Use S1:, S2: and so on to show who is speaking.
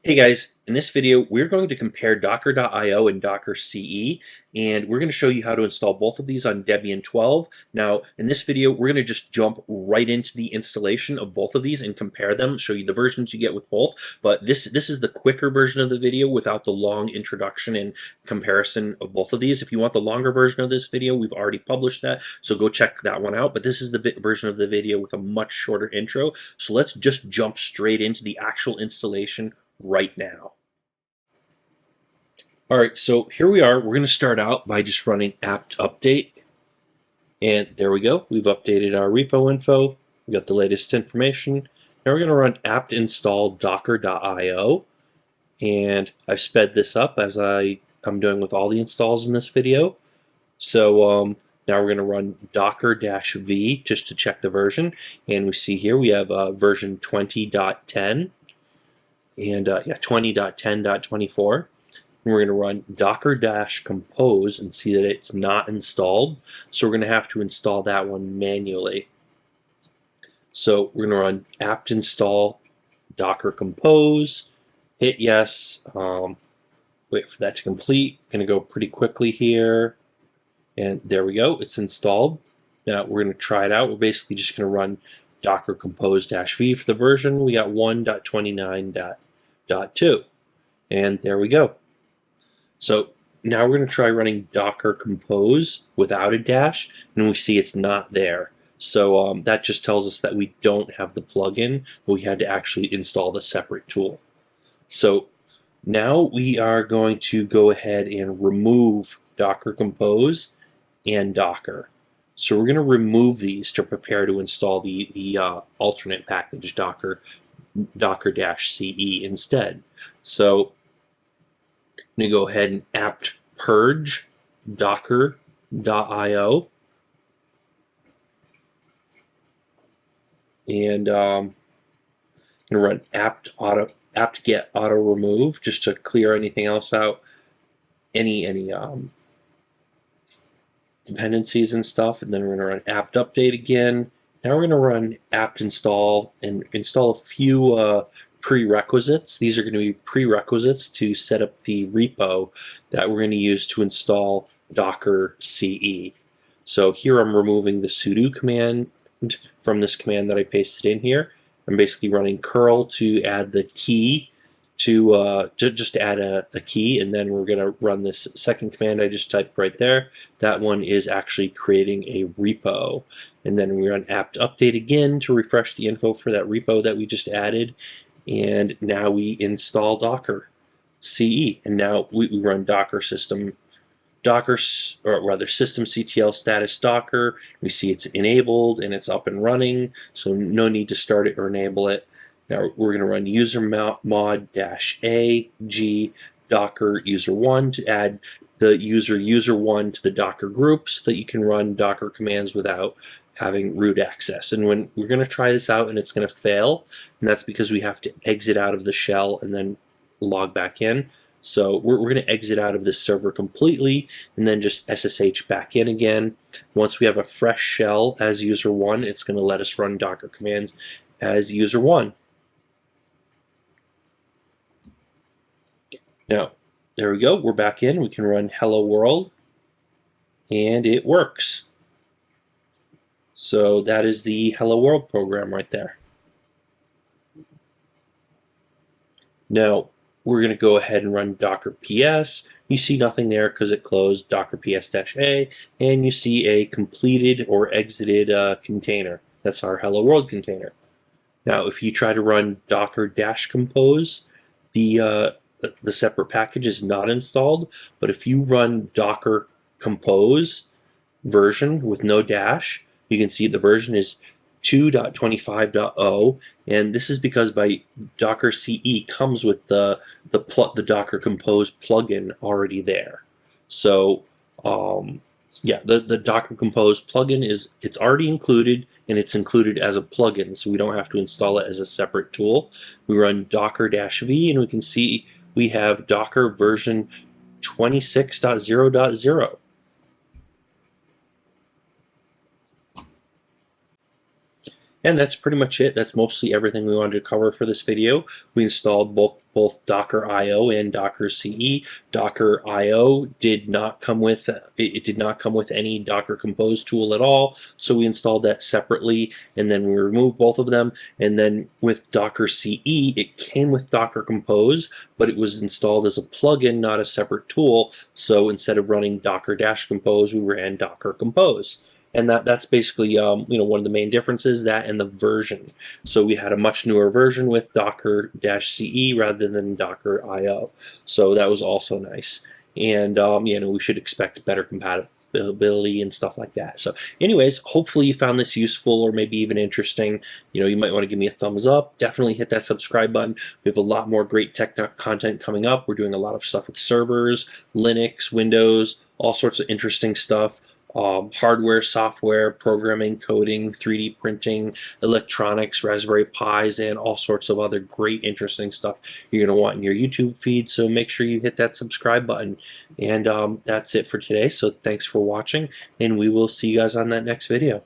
S1: Hey guys, in this video we're going to compare docker.io and docker.ce, and we're going to show you how to install both of these on Debian 12. Now in this video we're going to just jump right into the installation of both of these and compare them, show you the versions you get with both, but this is the quicker version of the video without the long introduction and comparison of both of these. If you want the longer version of this video, we've already published that, so go check that one out, but this is the version of the video with a much shorter intro. So let's just jump straight into the actual installation right now. All right, so here we are. We're going to start out by just running apt update. And there we go. We've updated our repo info. We got the latest information. Now we're going to run apt install docker.io. And I've sped this up as I'm doing with all the installs in this video. So now we're going to run docker-v just to check the version. And we see here we have version 20.10. And 20.10.24. And we're going to run docker-compose and see that it's not installed. So we're going to have to install that one manually. So we're going to run apt install docker compose, hit yes, wait for that to complete. Going to go pretty quickly here. And there we go, it's installed. Now we're going to try it out. We're basically just going to run docker compose-v for the version. We got 1.29.2. And there we go. So now we're going to try running docker compose without a dash, and we see it's not there. So that just tells us that we don't have the plugin, but we had to actually install the separate tool. So now we are going to go ahead and remove docker compose and docker. So we're going to remove these to prepare to install the alternate package docker-ce instead. So I'm going to go ahead and apt purge docker.io, and I'm going to run apt get auto remove just to clear anything else out, any dependencies and stuff, and then we're going to run apt update again. Now we're going to run apt install and install a few prerequisites. These are going to be prerequisites to set up the repo that we're going to use to install docker.ce. So here I'm removing the sudo command from this command that I pasted in here. I'm basically running curl to add the key to just add a key, and then we're going to run this second command I just typed right there. That one is actually creating a repo, and then we run apt update again to refresh the info for that repo that we just added, and now we install docker.ce, and now we run systemctl status docker. We see it's enabled and it's up and running, so no need to start it or enable it. Now we're going to run user mod-a g docker user1 to add the user1 to the Docker group so that you can run Docker commands without having root access. And when we're going to try this out and it's going to fail, and that's because we have to exit out of the shell and then log back in. So we're going to exit out of this server completely and then just SSH back in again. Once we have a fresh shell as user1, it's going to let us run Docker commands as user1. Now, there we go. We're back in. We can run hello world, and it works. So that is the hello world program right there. Now, we're going to go ahead and run docker ps. You see nothing there because it closed docker ps-a, and you see a completed or exited container. That's our hello world container. Now, if you try to run docker-compose, the separate package is not installed, but if you run docker compose version with no dash, you can see the version is 2.25.0, and this is because by docker.ce comes with the docker compose plugin already there. So yeah, the docker compose plugin it's already included, and it's included as a plugin, so we don't have to install it as a separate tool. We run docker-v, and we can see we have Docker version 26.0.0. And that's pretty much it. That's mostly everything we wanted to cover for this video. We installed both docker.io and docker.ce. Docker.io did not come with it did not come with any Docker Compose tool at all, so we installed that separately, and then we removed both of them. And then with docker.ce, it came with Docker Compose, but it was installed as a plugin, not a separate tool. So instead of running docker-compose, we ran Docker Compose. And that's basically one of the main differences, that and the version. So we had a much newer version with docker-ce rather than docker.io. So that was also nice. And we should expect better compatibility and stuff like that. So anyways, hopefully you found this useful or maybe even interesting. You might want to give me a thumbs up. Definitely hit that subscribe button. We have a lot more great tech content coming up. We're doing a lot of stuff with servers, Linux, Windows, all sorts of interesting stuff. Hardware, software, programming, coding, 3D printing, electronics, Raspberry Pis, and all sorts of other great, interesting stuff you're going to want in your YouTube feed. So make sure you hit that subscribe button. And that's it for today. So thanks for watching, and we will see you guys on that next video.